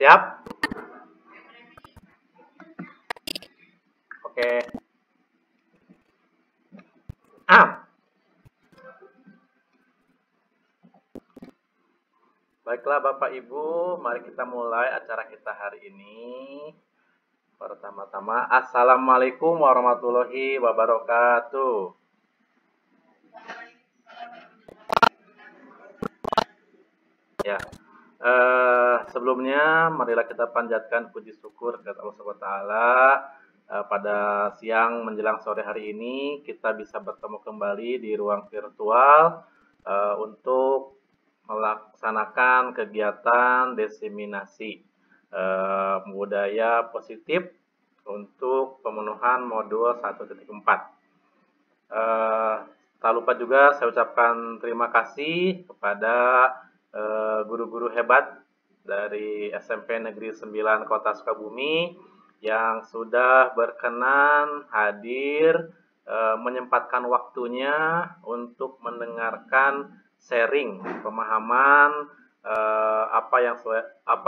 Siap? Oke. Baiklah Bapak Ibu, mari kita mulai acara kita hari ini. Pertama-tama, Assalamualaikum warahmatullahi wabarakatuh. Ya, sebelumnya marilah kita panjatkan puji syukur kepada Allah SWT. Pada siang menjelang sore hari ini kita bisa bertemu kembali di ruang virtual untuk melaksanakan kegiatan diseminasi budaya positif untuk pemenuhan modul 1.4. Tak lupa juga saya ucapkan terima kasih kepada guru-guru hebat dari SMP Negeri 9 Kota Sukabumi yang sudah berkenan hadir menyempatkan waktunya untuk mendengarkan sharing pemahaman apa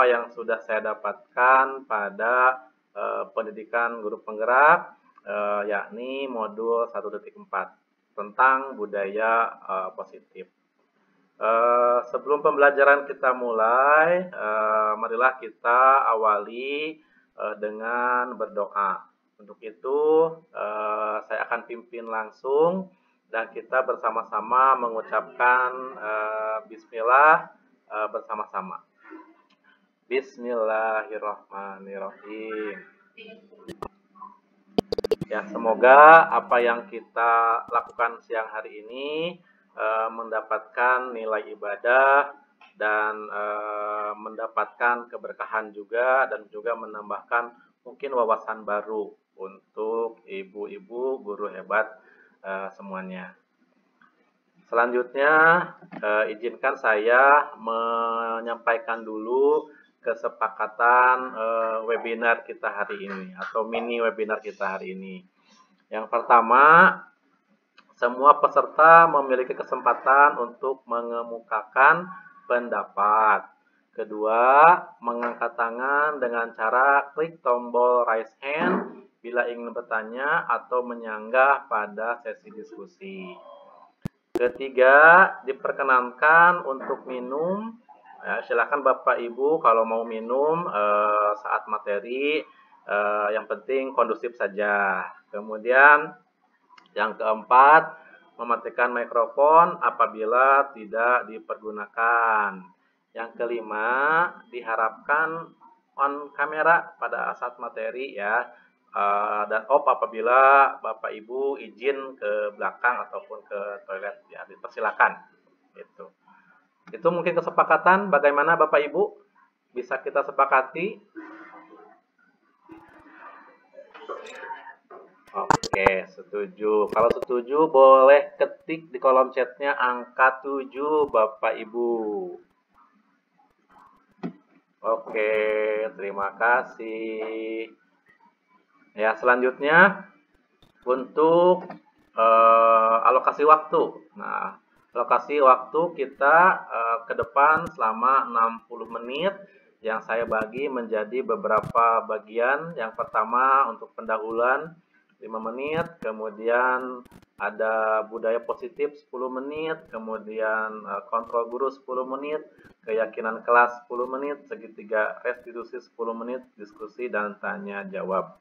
yang sudah saya dapatkan pada pendidikan guru penggerak yakni modul 1.4 tentang budaya positif. Sebelum pembelajaran kita mulai, marilah kita awali dengan berdoa. Untuk itu, saya akan pimpin langsung dan kita bersama-sama mengucapkan Bismillah bersama-sama. Bismillahirrahmanirrahim. Ya, semoga apa yang kita lakukan siang hari ini mendapatkan nilai ibadah dan mendapatkan keberkahan juga dan juga menambahkan mungkin wawasan baru untuk ibu-ibu guru hebat semuanya. Selanjutnya izinkan saya menyampaikan dulu kesepakatan webinar kita hari ini atau mini webinar kita hari ini. Yang pertama, semua peserta memiliki kesempatan untuk mengemukakan pendapat. Kedua, mengangkat tangan dengan cara klik tombol raise hand bila ingin bertanya atau menyanggah pada sesi diskusi. Ketiga, diperkenankan untuk minum. Ya, silakan Bapak Ibu kalau mau minum saat materi, yang penting kondusif saja. Kemudian yang keempat, mematikan mikrofon apabila tidak dipergunakan. Yang kelima, diharapkan on kamera pada saat materi ya, dan off apabila Bapak Ibu izin ke belakang ataupun ke toilet ya, dipersilakan. Itu mungkin kesepakatan. Bagaimana Bapak Ibu? Bisa kita sepakati? Oke, setuju. Kalau setuju boleh ketik di kolom chatnya angka 7 Bapak Ibu. Oke, terima kasih. Ya, selanjutnya untuk alokasi waktu. Nah, alokasi waktu kita ke depan selama 60 menit yang saya bagi menjadi beberapa bagian. Yang pertama untuk pendahuluan 5 menit, kemudian ada budaya positif 10 menit, kemudian kontrol guru 10 menit, keyakinan kelas 10 menit, segitiga restitusi 10 menit, diskusi dan tanya jawab.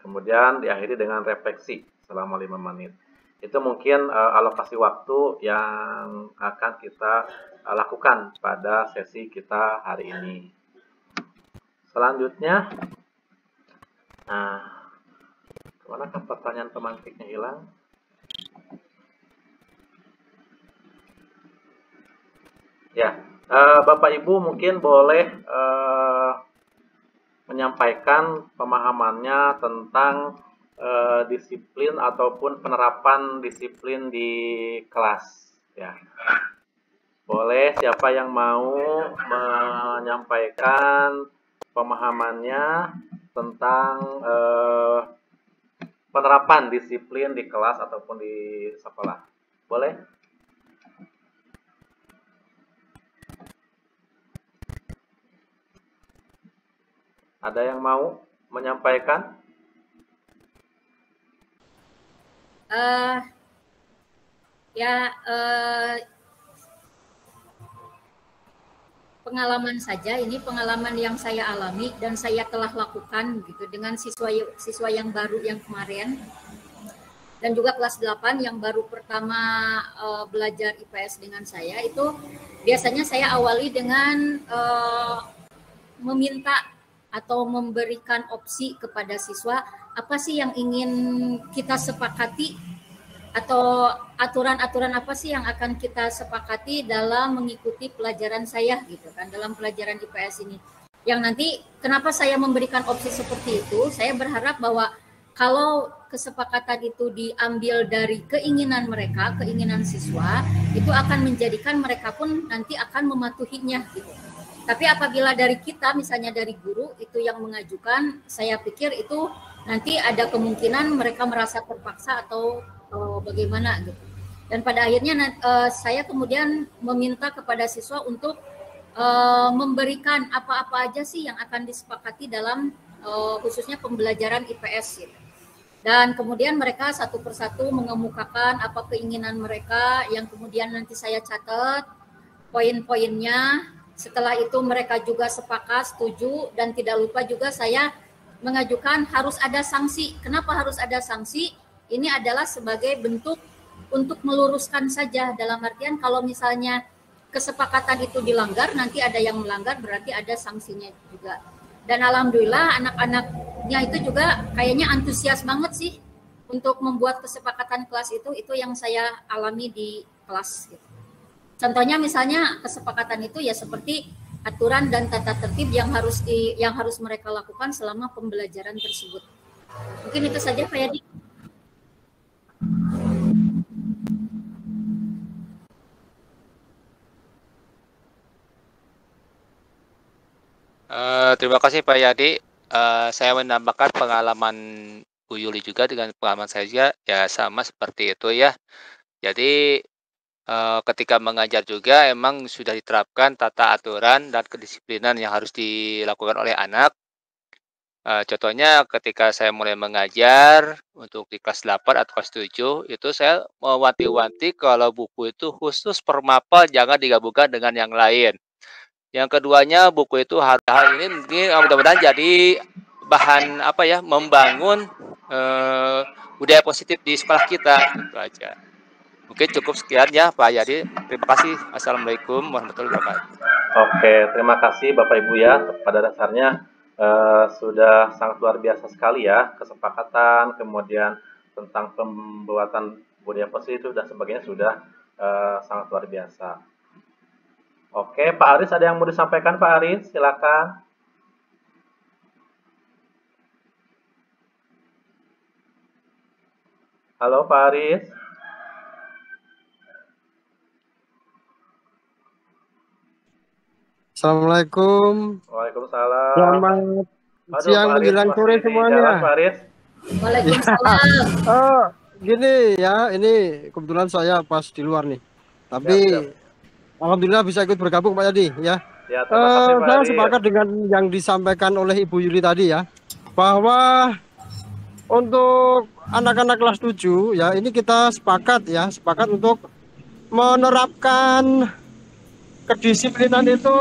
Kemudian diakhiri dengan refleksi selama 5 menit. Itu mungkin alokasi waktu yang akan kita lakukan pada sesi kita hari ini. Selanjutnya, kemanakah pertanyaan pemantiknya hilang? Ya, Bapak Ibu mungkin boleh menyampaikan pemahamannya tentang disiplin ataupun penerapan disiplin di kelas. Ya, boleh siapa yang mau menyampaikan pemahamannya tentang penerapan disiplin di kelas ataupun di sekolah. Boleh? Ada yang mau menyampaikan? Pengalaman saja, ini pengalaman yang saya alami dan saya telah lakukan gitu dengan siswa yang baru yang kemarin, dan juga kelas 8 yang baru pertama belajar IPS dengan saya. Itu biasanya saya awali dengan meminta atau memberikan opsi kepada siswa, apa sih yang ingin kita sepakati, atau aturan-aturan apa sih yang akan kita sepakati dalam mengikuti pelajaran saya gitu kan, dalam pelajaran IPS ini. Yang nanti kenapa saya memberikan opsi seperti itu, saya berharap bahwa kalau kesepakatan itu diambil dari keinginan mereka, keinginan siswa, itu akan menjadikan mereka pun nanti akan mematuhinya gitu. Tapi apabila dari kita, misalnya dari guru itu yang mengajukan, saya pikir itu nanti ada kemungkinan mereka merasa terpaksa atau bagaimana gitu. Dan pada akhirnya saya kemudian meminta kepada siswa untuk memberikan apa-apa aja sih yang akan disepakati dalam khususnya pembelajaran IPS gitu. Dan kemudian mereka satu persatu mengemukakan apa keinginan mereka yang kemudian nanti saya catat poin-poinnya. Setelah itu mereka juga sepakat, setuju, dan tidak lupa juga saya mengajukan harus ada sanksi. Kenapa harus ada sanksi? Ini adalah sebagai bentuk untuk meluruskan saja, dalam artian kalau misalnya kesepakatan itu dilanggar, nanti ada yang melanggar, berarti ada sanksinya juga. Dan alhamdulillah anak-anaknya itu juga kayaknya antusias banget sih untuk membuat kesepakatan kelas itu yang saya alami di kelas gitu. Contohnya misalnya kesepakatan itu ya seperti aturan dan tata tertib yang harus mereka lakukan selama pembelajaran tersebut. Mungkin itu saja Pak Yadi. Terima kasih Pak Yadi. Saya menambahkan pengalaman Bu Yuli juga dengan pengalaman saya juga, ya sama seperti itu ya. Jadi ketika mengajar juga emang sudah diterapkan tata aturan dan kedisiplinan yang harus dilakukan oleh anak. Contohnya ketika saya mulai mengajar untuk di kelas 8 atau kelas 7, itu saya mewanti-wanti kalau buku itu khusus per mapel jangan digabungkan dengan yang lain. Yang keduanya buku itu hal ini mungkin mudah-mudahan jadi bahan apa ya, membangun budaya positif di sekolah kita, itu aja. Mungkin cukup sekian ya Pak Yadi. Terima kasih. Assalamualaikum warahmatullahi wabarakatuh. Oke, terima kasih Bapak Ibu ya. Pada dasarnya sudah sangat luar biasa sekali ya kesepakatan, kemudian tentang pembuatan budaya positif dan sebagainya sudah sangat luar biasa. Oke, Pak Aris ada yang mau disampaikan Pak Aris? Silakan. Halo Pak Aris. Assalamualaikum. Waalaikumsalam. Selamat siang menjelang sore semuanya. Jalan, Pak Aris. Waalaikumsalam. Oh, gini ya, ini kebetulan saya pas di luar nih. Tapi alhamdulillah bisa ikut bergabung Pak Yadi ya. Ya, terima kasih, Pak saya Aris. sepakat dengan yang disampaikan oleh Ibu Yuli tadi ya, bahwa untuk anak-anak kelas 7 ya, ini kita sepakat untuk menerapkan kedisiplinan itu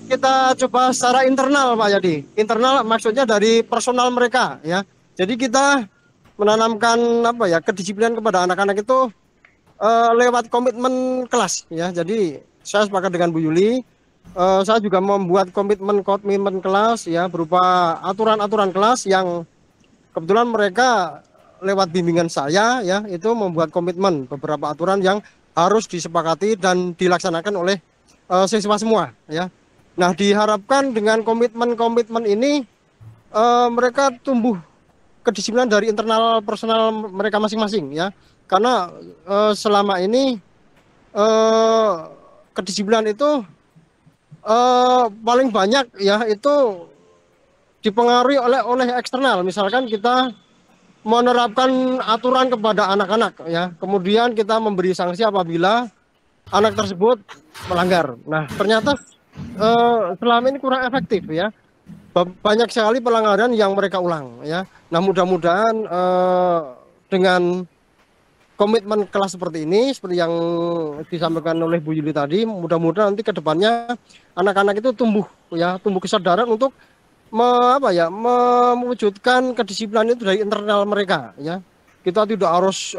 kita coba secara internal Pak Yadi. Internal maksudnya dari personal mereka ya. Jadi kita menanamkan kedisiplinan kepada anak-anak itu lewat komitmen kelas ya. Jadi saya sepakat dengan Bu Yuli. Saya juga membuat komitmen kelas ya, berupa aturan-aturan kelas yang kebetulan mereka lewat bimbingan saya ya, itu membuat komitmen beberapa aturan yang harus disepakati dan dilaksanakan oleh siswa semua ya. Nah, diharapkan dengan komitmen ini mereka tumbuh kedisiplinan dari internal personal mereka masing-masing ya. Karena selama ini kedisiplinan itu paling banyak ya itu dipengaruhi oleh eksternal. Misalkan kita menerapkan aturan kepada anak-anak ya, kemudian kita memberi sanksi apabila anak tersebut melanggar. Nah, ternyata selama ini kurang efektif ya. banyak sekali pelanggaran yang mereka ulang ya. Nah, mudah-mudahan dengan komitmen kelas seperti ini, seperti yang disampaikan oleh Bu Yuli tadi, mudah-mudahan nanti ke depannya anak-anak itu tumbuh kesadaran untuk mewujudkan kedisiplinan itu dari internal mereka ya. Kita tidak harus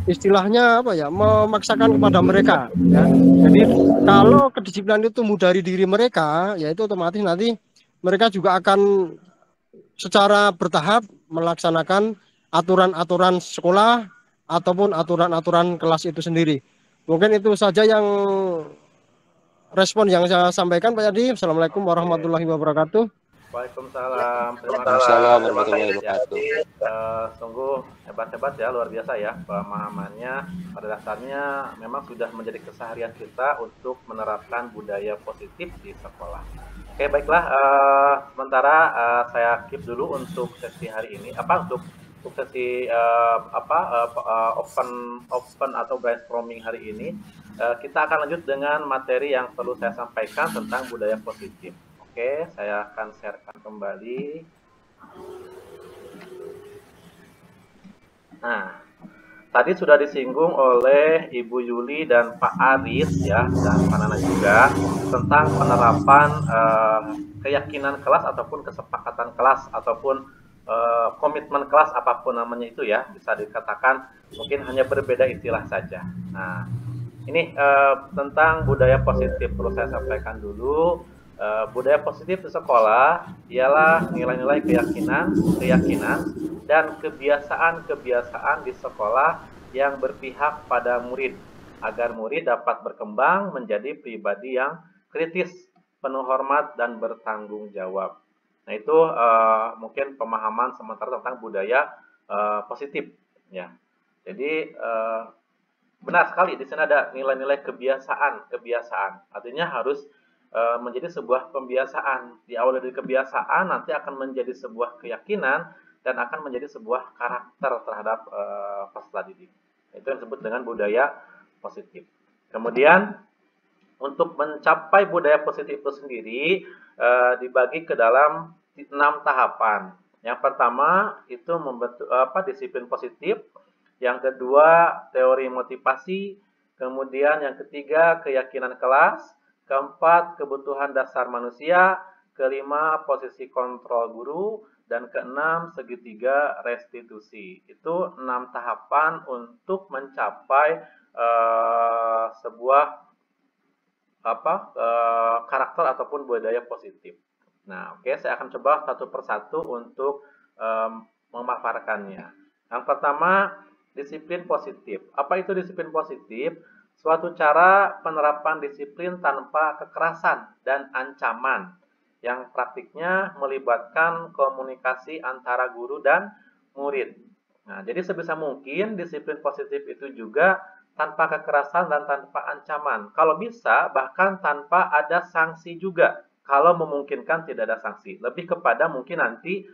istilahnya memaksakan kepada mereka ya. Jadi kalau kedisiplinan itu tumbuh dari diri mereka, ya itu otomatis nanti mereka juga akan secara bertahap melaksanakan aturan-aturan sekolah ataupun aturan-aturan kelas itu sendiri. Mungkin itu saja yang respon yang saya sampaikan Pak Yadi. Assalamualaikum warahmatullahi wabarakatuh. Waalaikumsalam. Terima Waalaikumsalam kasih. warahmatullahi wabarakatuh. Sungguh hebat-hebat ya, luar biasa ya pemahamannya. Pada dasarnya memang sudah menjadi keseharian kita untuk menerapkan budaya positif di sekolah. Oke, baiklah. Sementara saya keep dulu untuk sesi hari ini. Untuk sesi open atau brainstorming hari ini. Kita akan lanjut dengan materi yang perlu saya sampaikan tentang budaya positif. Oke, saya akan sharekan kembali. Nah, tadi sudah disinggung oleh Ibu Yuli dan Pak Aris ya, dan Pak Nana juga tentang penerapan keyakinan kelas ataupun kesepakatan kelas ataupun komitmen kelas apapun namanya itu ya, bisa dikatakan mungkin hanya berbeda istilah saja. Nah, ini tentang budaya positif perlu saya sampaikan dulu. Budaya positif di sekolah ialah nilai-nilai keyakinan dan kebiasaan-kebiasaan di sekolah yang berpihak pada murid agar murid dapat berkembang menjadi pribadi yang kritis, penuh hormat dan bertanggung jawab. Nah, itu mungkin pemahaman sementara tentang budaya positif ya. Jadi benar sekali di sini ada nilai-nilai kebiasaan. Artinya harus menjadi sebuah pembiasaan. Diawali dari kebiasaan nanti akan menjadi sebuah keyakinan dan akan menjadi sebuah karakter terhadap peserta didik. Itu yang disebut dengan budaya positif. Kemudian untuk mencapai budaya positif itu sendiri dibagi ke dalam 6 tahapan. Yang pertama itu membentuk disiplin positif. Yang kedua teori motivasi. Kemudian yang ketiga keyakinan kelas. Keempat, kebutuhan dasar manusia. Kelima, posisi kontrol guru. Dan keenam, segitiga restitusi. Itu 6 tahapan untuk mencapai sebuah karakter ataupun budaya positif. Nah, oke, saya akan coba satu persatu untuk memaparkannya. Yang pertama, disiplin positif. Apa itu disiplin positif? Suatu cara penerapan disiplin tanpa kekerasan dan ancaman yang praktiknya melibatkan komunikasi antara guru dan murid. Nah, jadi sebisa mungkin disiplin positif itu juga tanpa kekerasan dan tanpa ancaman. Kalau bisa bahkan tanpa ada sanksi juga. Kalau memungkinkan tidak ada sanksi. Lebih kepada mungkin nanti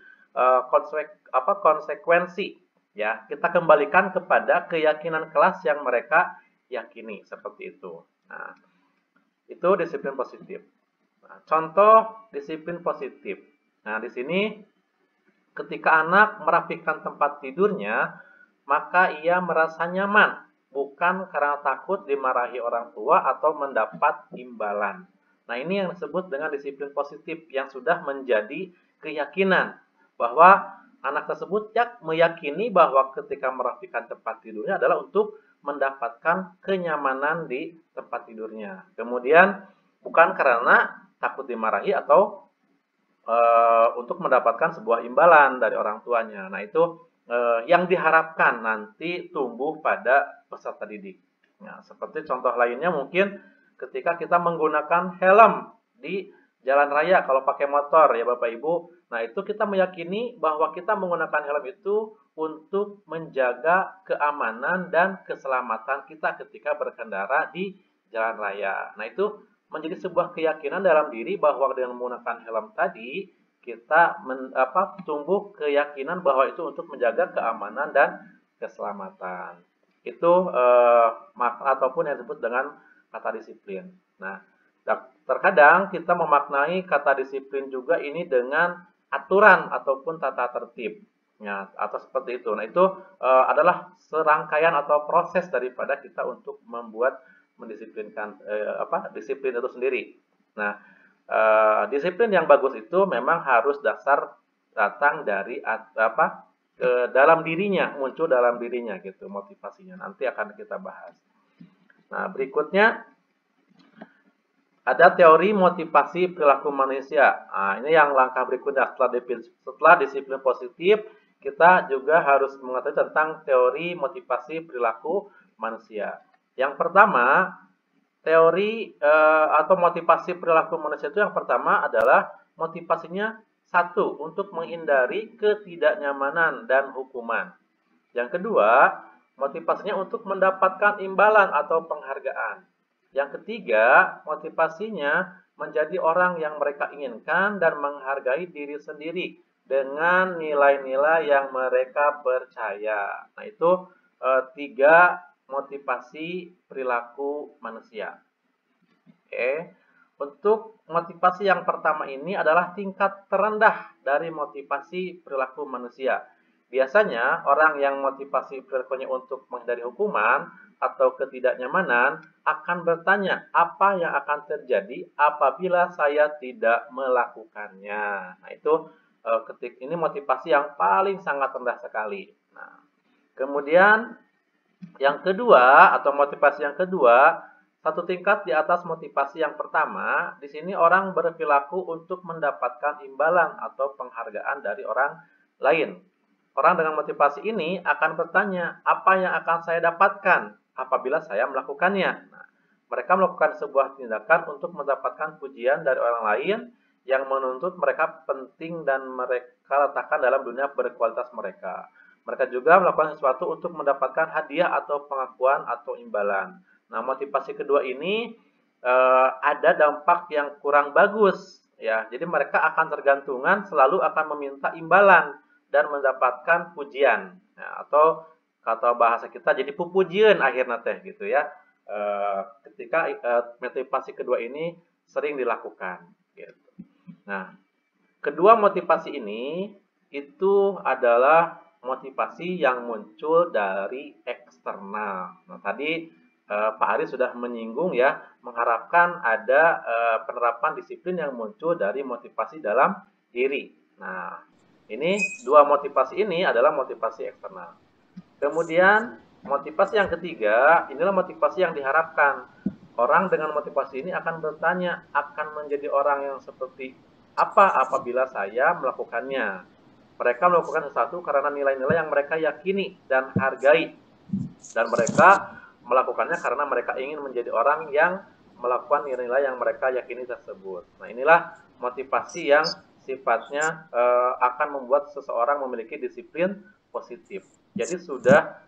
konsekuensi. Ya, kita kembalikan kepada keyakinan kelas yang mereka yakini seperti itu. Nah, itu disiplin positif. Nah, contoh disiplin positif. Nah, di sini ketika anak merapikan tempat tidurnya, maka ia merasa nyaman, bukan karena takut dimarahi orang tua atau mendapat imbalan. Nah, ini yang disebut dengan disiplin positif yang sudah menjadi keyakinan bahwa anak tersebut meyakini bahwa ketika merapikan tempat tidurnya adalah untuk mendapatkan kenyamanan di tempat tidurnya. Kemudian bukan karena takut dimarahi atau untuk mendapatkan sebuah imbalan dari orang tuanya. Nah, itu yang diharapkan nanti tumbuh pada peserta didik. Nah, seperti contoh lainnya mungkin ketika kita menggunakan helm di jalan raya kalau pakai motor ya Bapak Ibu. Nah, itu kita meyakini bahwa kita menggunakan helm itu untuk menjaga keamanan dan keselamatan kita ketika berkendara di jalan raya. Nah, itu menjadi sebuah keyakinan dalam diri bahwa dengan menggunakan helm tadi kita tumbuh keyakinan bahwa itu untuk menjaga keamanan dan keselamatan. Itu ataupun yang disebut dengan kata disiplin. Nah, Terkadang kita memaknai kata disiplin juga ini dengan aturan ataupun tata tertib. Ya, atau seperti itu. Nah, itu adalah serangkaian atau proses daripada kita untuk membuat mendisiplinkan disiplin itu sendiri. Nah, disiplin yang bagus itu memang harus dasar datang dari dalam dirinya, muncul dalam dirinya gitu motivasinya. Nanti akan kita bahas. Nah, berikutnya ada teori motivasi perilaku manusia. Nah, ini yang langkah berikutnya setelah disiplin positif, kita juga harus mengetahui tentang teori motivasi perilaku manusia. Yang pertama, teori atau motivasi perilaku manusia itu yang pertama adalah motivasinya satu, untuk menghindari ketidaknyamanan dan hukuman. Yang kedua, motivasinya untuk mendapatkan imbalan atau penghargaan. Yang ketiga, motivasinya menjadi orang yang mereka inginkan dan menghargai diri sendiri dengan nilai-nilai yang mereka percaya. Nah, itu 3 motivasi perilaku manusia. Oke. Untuk motivasi yang pertama ini adalah tingkat terendah dari motivasi perilaku manusia. Biasanya orang yang motivasi perilakunya untuk menghindari hukuman atau ketidaknyamanan akan bertanya apa yang akan terjadi apabila saya tidak melakukannya. Nah, itu ini motivasi yang paling sangat rendah sekali. Nah, kemudian yang kedua atau motivasi yang kedua, satu tingkat di atas motivasi yang pertama, di sini orang berperilaku untuk mendapatkan imbalan atau penghargaan dari orang lain. Orang dengan motivasi ini akan bertanya, apa yang akan saya dapatkan apabila saya melakukannya? Nah, mereka melakukan sebuah tindakan untuk mendapatkan pujian dari orang lain yang menuntut mereka penting dan mereka letakkan dalam dunia berkualitas mereka. Mereka juga melakukan sesuatu untuk mendapatkan hadiah atau pengakuan atau imbalan. Nah, motivasi kedua ini ada dampak yang kurang bagus, ya. Jadi mereka akan tergantungan, selalu akan meminta imbalan dan mendapatkan pujian, ya, atau kata bahasa kita jadi pupujian akhirnya teh gitu ya. Ketika motivasi kedua ini sering dilakukan. Gitu. Nah, kedua motivasi ini itu adalah motivasi yang muncul dari eksternal. Nah, tadi Pak Ari sudah menyinggung ya, mengharapkan ada penerapan disiplin yang muncul dari motivasi dalam diri. Nah, ini dua motivasi ini adalah motivasi eksternal. Kemudian motivasi yang ketiga, inilah motivasi yang diharapkan. Orang dengan motivasi ini akan bertanya, akan menjadi orang yang seperti apa apabila saya melakukannya. Mereka melakukan sesuatu karena nilai-nilai yang mereka yakini dan hargai. Dan mereka melakukannya karena mereka ingin menjadi orang yang melakukan nilai-nilai yang mereka yakini tersebut. Nah, inilah motivasi yang sifatnya akan membuat seseorang memiliki disiplin positif. Jadi sudah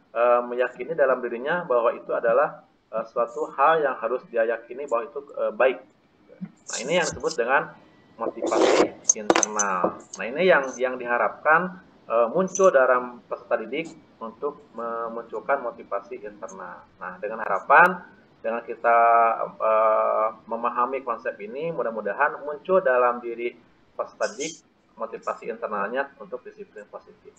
meyakini dalam dirinya bahwa itu adalah suatu hal yang harus dia yakini bahwa itu baik. Nah, ini yang disebut dengan motivasi internal. Nah, ini yang diharapkan muncul dalam peserta didik untuk memunculkan motivasi internal. Nah, dengan harapan dengan kita memahami konsep ini, mudah-mudahan muncul dalam diri peserta didik motivasi internalnya untuk disiplin positif.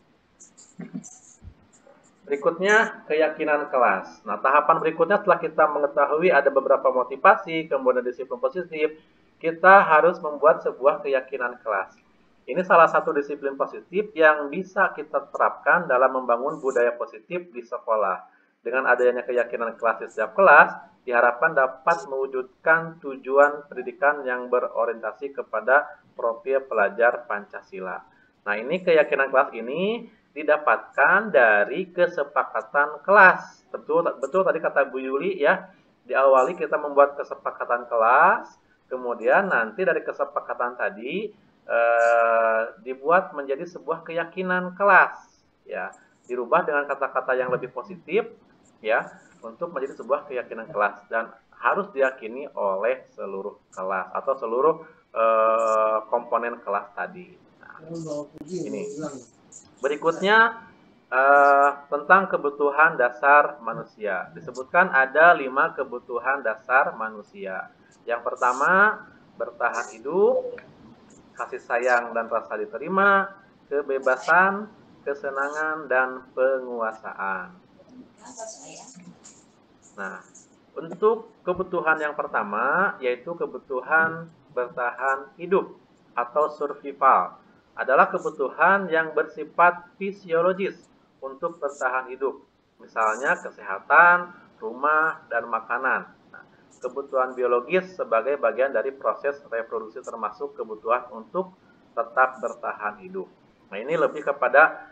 Berikutnya, keyakinan kelas. Nah, tahapan berikutnya setelah kita mengetahui ada beberapa motivasi, kemudian disiplin positif, kita harus membuat sebuah keyakinan kelas. Ini salah satu disiplin positif yang bisa kita terapkan dalam membangun budaya positif di sekolah. Dengan adanya keyakinan kelas di setiap kelas, diharapkan dapat mewujudkan tujuan pendidikan yang berorientasi kepada profil pelajar Pancasila. Nah, ini keyakinan kelas ini didapatkan dari kesepakatan kelas. Betul tadi kata Bu Yuli ya, diawali kita membuat kesepakatan kelas, kemudian nanti dari kesepakatan tadi dibuat menjadi sebuah keyakinan kelas, ya, dirubah dengan kata-kata yang lebih positif, ya, untuk menjadi sebuah keyakinan kelas dan harus diyakini oleh seluruh kelas atau seluruh komponen kelas tadi. Nah, ini. Berikutnya tentang kebutuhan dasar manusia. Disebutkan ada 5 kebutuhan dasar manusia. Yang pertama, bertahan hidup, kasih sayang dan rasa diterima, kebebasan, kesenangan, dan penguasaan. Nah, untuk kebutuhan yang pertama, yaitu kebutuhan bertahan hidup atau survival, adalah kebutuhan yang bersifat fisiologis untuk bertahan hidup. Misalnya kesehatan, rumah, dan makanan. Nah, kebutuhan biologis sebagai bagian dari proses reproduksi termasuk kebutuhan untuk tetap bertahan hidup. Nah, ini lebih kepada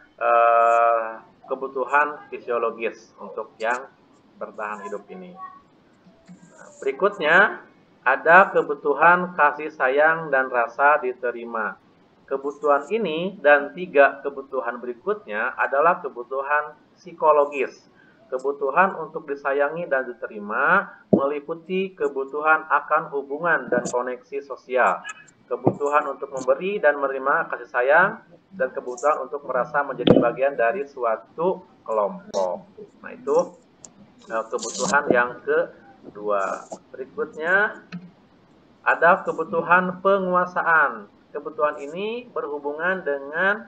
kebutuhan fisiologis untuk yang bertahan hidup ini. Nah, berikutnya ada kebutuhan kasih sayang dan rasa diterima. Kebutuhan ini dan 3 kebutuhan berikutnya adalah kebutuhan psikologis. Kebutuhan untuk disayangi dan diterima meliputi kebutuhan akan hubungan dan koneksi sosial, kebutuhan untuk memberi dan menerima kasih sayang, dan kebutuhan untuk merasa menjadi bagian dari suatu kelompok. Nah, itu kebutuhan yang kedua. Berikutnya ada kebutuhan penguasaan. Kebutuhan ini berhubungan dengan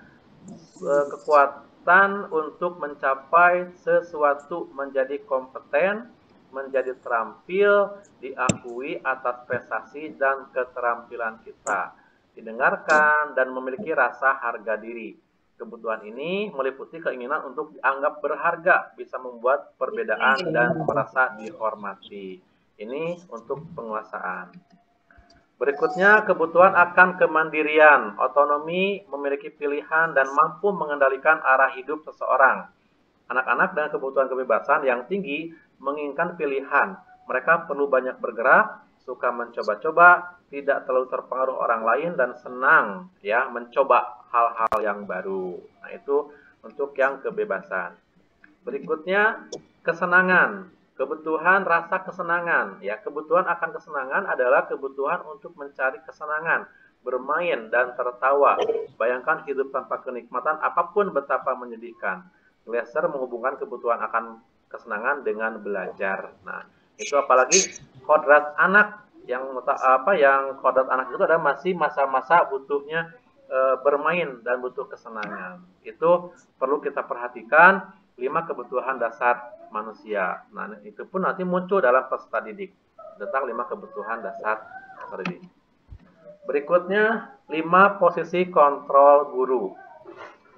kekuatan untuk mencapai sesuatu, menjadi kompeten, menjadi terampil, diakui atas prestasi dan keterampilan kita, didengarkan, dan memiliki rasa harga diri. Kebutuhan ini meliputi keinginan untuk dianggap berharga, bisa membuat perbedaan, dan merasa dihormati. Ini untuk penguasaan. Berikutnya, kebutuhan akan kemandirian, otonomi, memiliki pilihan, dan mampu mengendalikan arah hidup seseorang. Anak-anak dengan kebutuhan kebebasan yang tinggi menginginkan pilihan. Mereka perlu banyak bergerak, suka mencoba-coba, tidak terlalu terpengaruh orang lain, dan senang ya mencoba hal-hal yang baru. Nah, itu untuk yang kebebasan. Berikutnya, kesenangan. Kebutuhan rasa kesenangan. Ya, kebutuhan akan kesenangan adalah kebutuhan untuk mencari kesenangan, bermain, dan tertawa. Bayangkan hidup tanpa kenikmatan apapun betapa menyedihkan. Glasser menghubungkan kebutuhan akan kesenangan dengan belajar. Nah, itu apalagi kodrat anak yang kodrat anak itu adalah masih masa-masa butuhnya bermain dan butuh kesenangan. Itu perlu kita perhatikan 5 kebutuhan dasar manusia. Nah, itu pun nanti muncul dalam peserta didik tentang 5 kebutuhan dasar peserta didik. Berikutnya 5 posisi kontrol guru.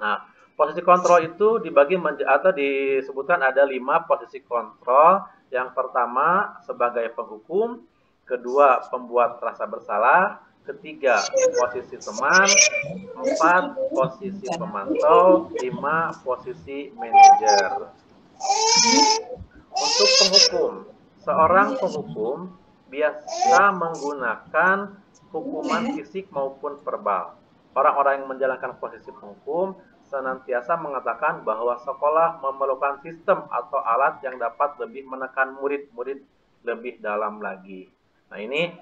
Nah, posisi kontrol itu dibagi atau disebutkan ada 5 posisi kontrol. Yang pertama sebagai penghukum, kedua pembuat rasa bersalah, ketiga posisi teman, 4 posisi pemantau, 5 posisi manajer. Untuk penghukum, seorang penghukum biasa menggunakan hukuman fisik maupun verbal. Orang-orang yang menjalankan posisi penghukum senantiasa mengatakan bahwa sekolah memerlukan sistem atau alat yang dapat lebih menekan murid-murid lebih dalam lagi. Nah, ini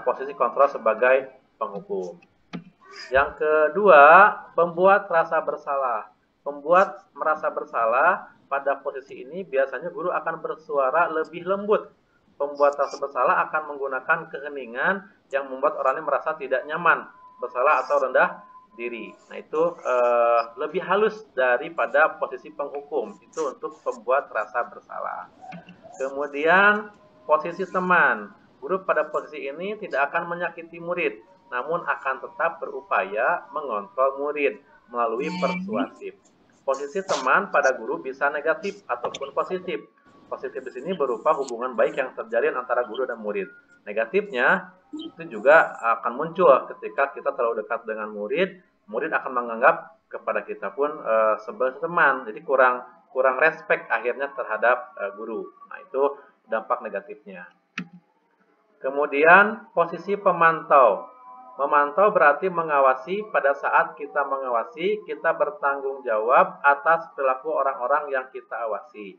posisi kontrol sebagai penghukum. Yang kedua, pembuat rasa bersalah. Pembuat merasa bersalah pada posisi ini biasanya guru akan bersuara lebih lembut. Pembuat rasa bersalah akan menggunakan keheningan yang membuat orang ini merasa tidak nyaman, bersalah atau rendah diri. Nah, itu lebih halus daripada posisi penghukum. Itu untuk pembuat rasa bersalah. Kemudian posisi teman. Guru pada posisi ini tidak akan menyakiti murid, namun akan tetap berupaya mengontrol murid melalui persuasif. Posisi teman pada guru bisa negatif ataupun positif. Positif di sini berupa hubungan baik yang terjalin antara guru dan murid. Negatifnya itu juga akan muncul ketika kita terlalu dekat dengan murid. Murid akan menganggap kepada kita pun sebagai teman, jadi kurang respect akhirnya terhadap guru. Nah, itu dampak negatifnya. Kemudian posisi pemantau. Memantau berarti mengawasi. Pada saat kita mengawasi, kita bertanggung jawab atas perilaku orang-orang yang kita awasi.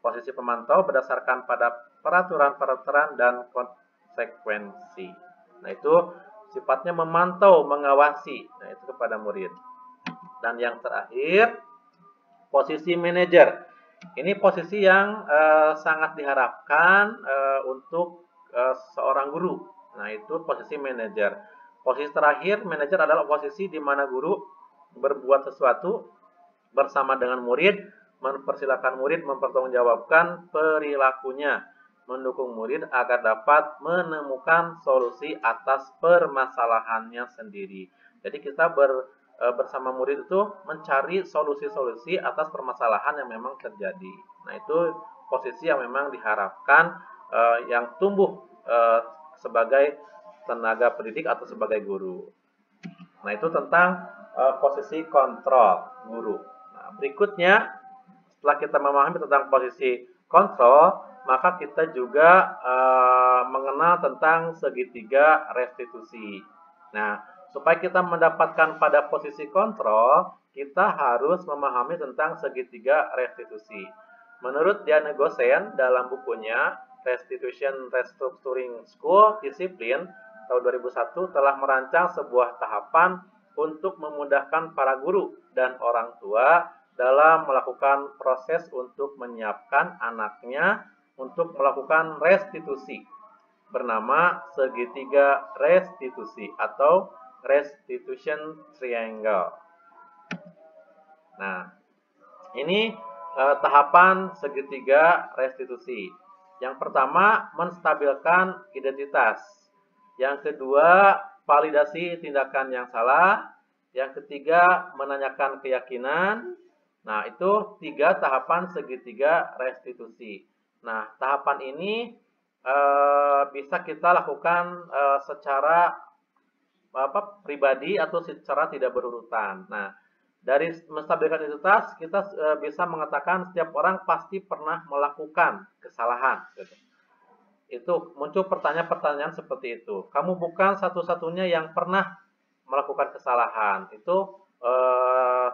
Posisi pemantau berdasarkan pada peraturan-peraturan dan konsekuensi. Nah, itu sifatnya memantau, mengawasi. Nah, itu kepada murid. Dan yang terakhir, posisi manajer. Ini posisi yang sangat diharapkan untuk seorang guru. Nah, itu posisi manajer. Posisi terakhir, manajer adalah posisi di mana guru berbuat sesuatu bersama dengan murid, mempersilahkan murid mempertanggungjawabkan perilakunya, mendukung murid agar dapat menemukan solusi atas permasalahannya sendiri. Jadi kita bersama murid itu mencari solusi-solusi atas permasalahan yang memang terjadi. Nah, itu posisi yang memang diharapkan yang tumbuh sebagai tenaga pendidik atau sebagai guru. Nah, itu tentang posisi kontrol guru. Nah, berikutnya, setelah kita memahami tentang posisi kontrol, maka kita juga mengenal tentang segitiga restitusi. Nah, supaya kita mendapatkan pada posisi kontrol, kita harus memahami tentang segitiga restitusi. Menurut Diane Gosen dalam bukunya Restitution Restructuring School Discipline tahun 2001 telah merancang sebuah tahapan untuk memudahkan para guru dan orang tua dalam melakukan proses untuk menyiapkan anaknya untuk melakukan restitusi, bernama segitiga restitusi atau restitution triangle. Nah, ini tahapan segitiga restitusi. Yang pertama, menstabilkan identitas. Yang kedua, validasi tindakan yang salah. Yang ketiga, menanyakan keyakinan. Nah, itu 3 tahapan segitiga restitusi. Nah, tahapan ini bisa kita lakukan secara pribadi atau secara tidak berurutan. Nah, dari menstabilkan identitas, kita bisa mengatakan setiap orang pasti pernah melakukan kesalahan. Gitu. Itu muncul pertanyaan-pertanyaan seperti itu. Kamu bukan satu-satunya yang pernah melakukan kesalahan. Itu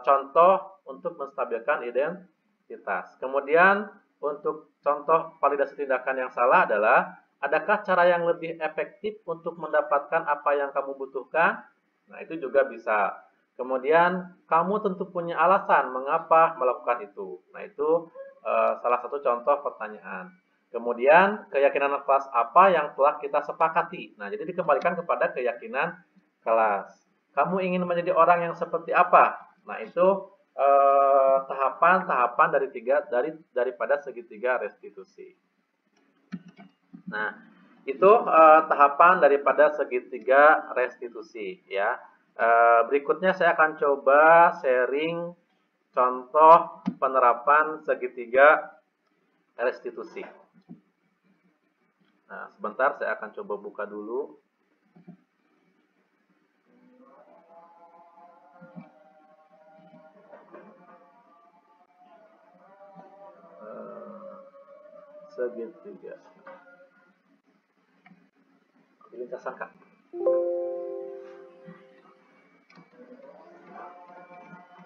contoh untuk menstabilkan identitas. Kemudian untuk contoh validasi tindakan yang salah adalah, adakah cara yang lebih efektif untuk mendapatkan apa yang kamu butuhkan? Nah, itu juga bisa. Kemudian kamu tentu punya alasan mengapa melakukan itu. Nah, itu salah satu contoh pertanyaan. Kemudian keyakinan kelas apa yang telah kita sepakati. Nah, jadi dikembalikan kepada keyakinan kelas. Kamu ingin menjadi orang yang seperti apa? Nah, itu tahapan-tahapan daripada segitiga restitusi. Nah, itu tahapan daripada segitiga restitusi, ya. Berikutnya saya akan coba sharing contoh penerapan segitiga restitusi. Nah, sebentar saya akan coba buka dulu. Segitiga. Ini sangka.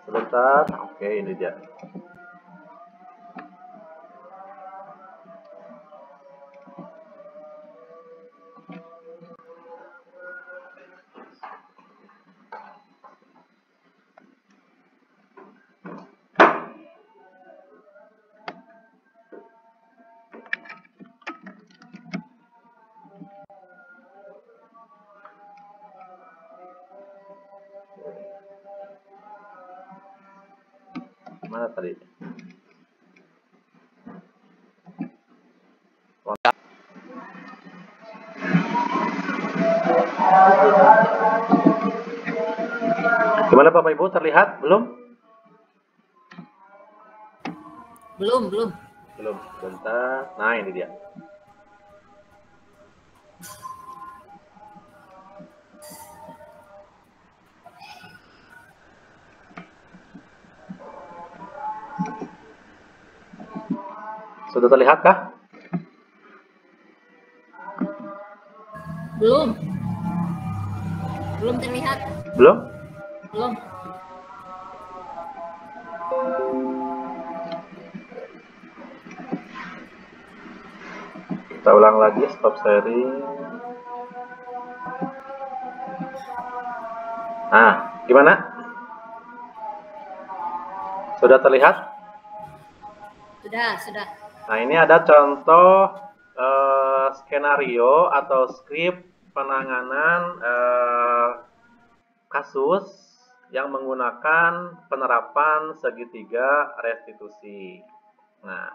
Sebentar. Oke, ini dia. Mana tadi? Gimana Bapak Ibu, terlihat belum? Belum. Bentar. Nah, ini dia. Sudah terlihat kah? Belum terlihat. Belum? Belum. Kita ulang lagi, stop sharing. Nah, gimana? Sudah terlihat? Sudah. Nah, ini ada contoh skenario atau skrip penanganan kasus yang menggunakan penerapan segitiga restitusi. Nah,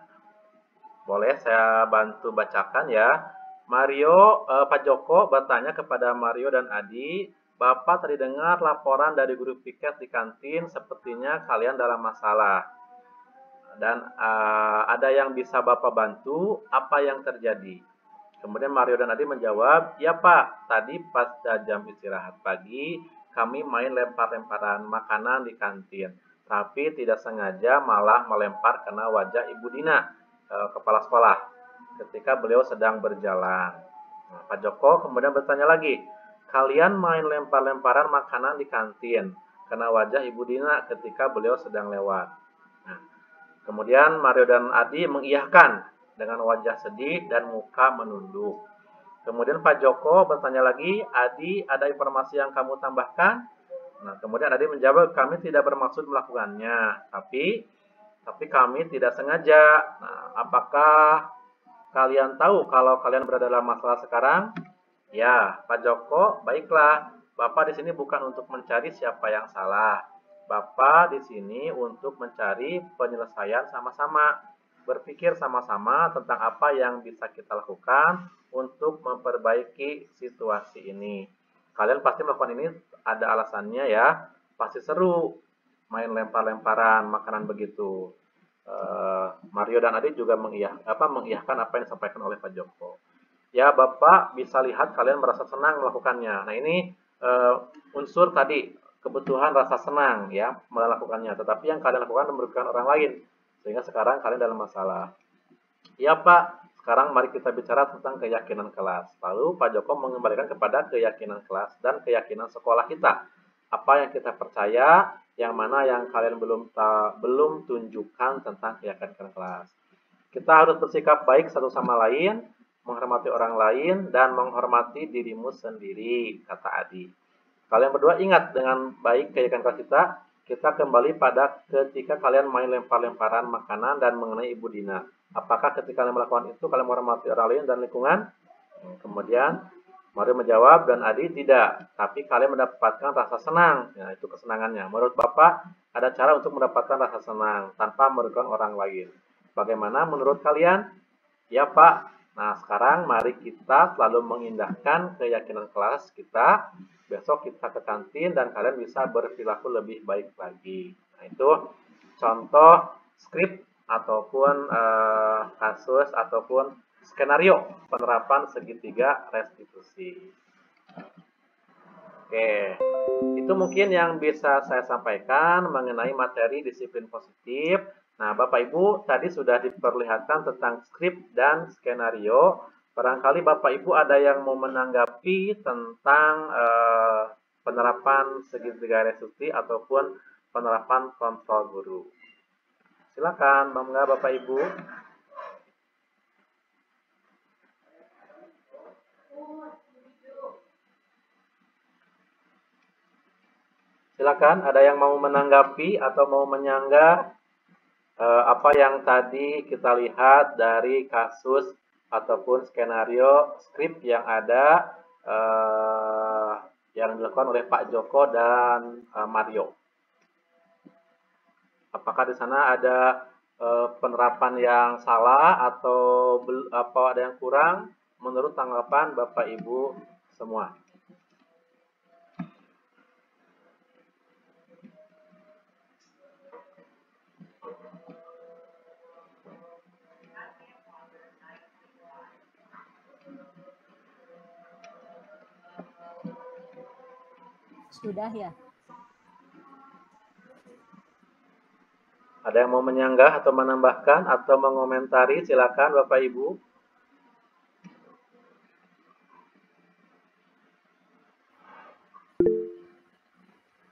boleh saya bantu bacakan ya. Pak Joko bertanya kepada Mario dan Adi, Bapak tadi dengar laporan dari guru piket di kantin, sepertinya kalian dalam masalah. Dan ada yang bisa Bapak bantu, apa yang terjadi? Kemudian Mario dan Adi menjawab, ya Pak, tadi pas jam istirahat pagi, kami main lempar-lemparan makanan di kantin. Tapi tidak sengaja malah melempar kena wajah Ibu Dina, kepala sekolah, ketika beliau sedang berjalan. Nah, Pak Joko kemudian bertanya lagi, kalian main lempar-lemparan makanan di kantin, kena wajah Ibu Dina ketika beliau sedang lewat. Nah, kemudian Mario dan Adi mengiyahkan dengan wajah sedih dan muka menunduk. Kemudian Pak Joko bertanya lagi, Adi, ada informasi yang kamu tambahkan? Nah, kemudian Adi menjawab, kami tidak bermaksud melakukannya, tapi kami tidak sengaja. Nah, apakah kalian tahu kalau kalian berada dalam masalah sekarang? Ya, Pak Joko, baiklah. Bapak di sini bukan untuk mencari siapa yang salah. Bapak di sini untuk mencari penyelesaian sama-sama. Berpikir sama-sama tentang apa yang bisa kita lakukan untuk memperbaiki situasi ini. Kalian pasti melakukan ini ada alasannya ya. Pasti seru main lempar-lemparan makanan begitu. Mario dan Adi juga mengiyakan apa yang disampaikan oleh Pak Joko. Ya, Bapak bisa lihat kalian merasa senang melakukannya. Nah, ini unsur tadi kebutuhan rasa senang ya melakukannya. Tetapi yang kalian lakukan merugikan orang lain. Sehingga sekarang kalian dalam masalah. Ya Pak, sekarang mari kita bicara tentang keyakinan kelas. Lalu Pak Joko mengembalikan kepada keyakinan kelas dan keyakinan sekolah kita. Apa yang kita percaya, yang mana yang kalian belum tunjukkan tentang keyakinan kelas. Kita harus bersikap baik satu sama lain, menghormati orang lain, dan menghormati dirimu sendiri, kata Adi. Kalian berdua ingat dengan baik keyakinan kelas kita kembali pada ketika kalian main lempar-lemparan makanan dan mengenai Ibu Dina. Apakah ketika kalian melakukan itu, kalian menghormati orang lain dan lingkungan? Kemudian Mario menjawab dan Adi tidak. Tapi kalian mendapatkan rasa senang. Ya, itu kesenangannya. Menurut Bapak, ada cara untuk mendapatkan rasa senang tanpa merugikan orang lain. Bagaimana menurut kalian? Ya Pak. Nah, sekarang mari kita selalu mengindahkan keyakinan kelas kita. Besok kita ke kantin dan kalian bisa berperilaku lebih baik lagi. Nah, itu contoh skrip ataupun kasus ataupun skenario penerapan segitiga restitusi. Oke, itu mungkin yang bisa saya sampaikan mengenai materi disiplin positif. Nah, Bapak Ibu tadi sudah diperlihatkan tentang skrip dan skenario. Barangkali Bapak Ibu ada yang mau menanggapi tentang penerapan segitiga restitusi ataupun penerapan kontrol guru. Silakan, bangga Bapak Ibu. Silakan, ada yang mau menanggapi atau mau menyanggah apa yang tadi kita lihat dari kasus ataupun skenario skrip yang ada yang dilakukan oleh Pak Joko dan Mario. Apakah di sana ada penerapan yang salah atau apa ada yang kurang menurut tanggapan Bapak Ibu semua? Sudah ya. Ada yang mau menyanggah atau menambahkan atau mengomentari? Silakan Bapak Ibu.